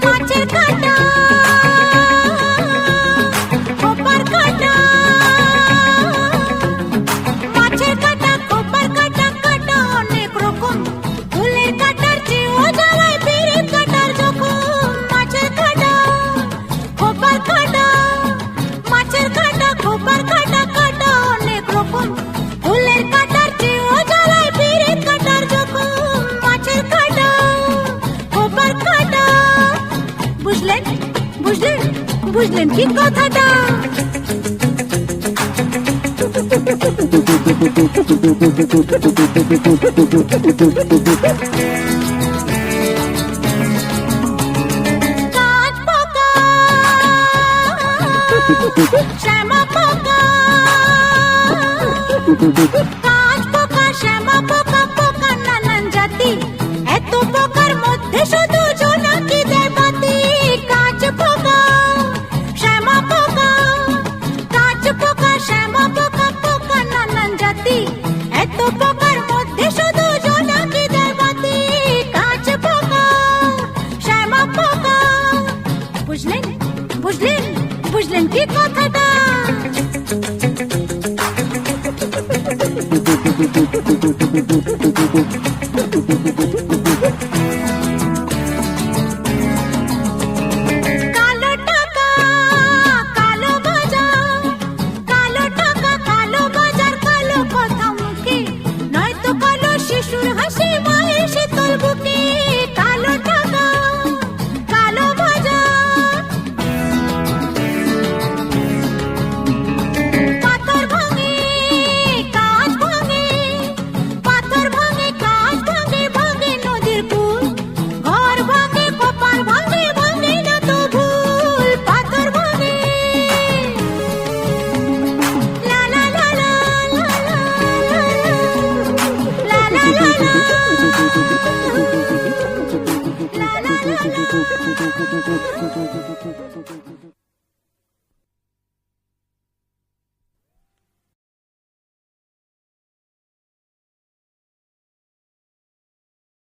মাছের কাঁটা খোপার কাঁটা, মাছের কাঁটা খোপার কাঁটা, কাঁটা অনেক রকম, ফুলের কাঁটার চেয়েও জ্বালায় পিরিত কাঁটার জখম। মাছের কাঁটা খোপার কাঁটা, মাছের কাঁটা খোপার কাঁটা, কাঁটা অনেক রকম, ফুলের কাঁটার চেয়েও জ্বালায় পিরিত কাঁটার জখম। মাছের কাঁটা খোপার কাঁটা, বুঝলেন বুঝলেন বুঝলেন কি কথাটা? কাঠ পোকা, শ্যামা পোকা, কাঠ পোকা, শ্যামা পোকা, পোকা নানান জাতি, এত পোকার মধ্যে শুধু জোনাকি দেয় বাতি। কাঠ পোকা, শ্যামা পোকা, কাঠ পোকা, শ্যামা পোকা, পোকা নানান জাতি, এত পোকার মধ্যে শুধু জোনাকি দেয় বাতি। কাঠ পোকা, শ্যামা পোকা, বুঝলেন বুঝলেন বুঝলেন কি কথাটা?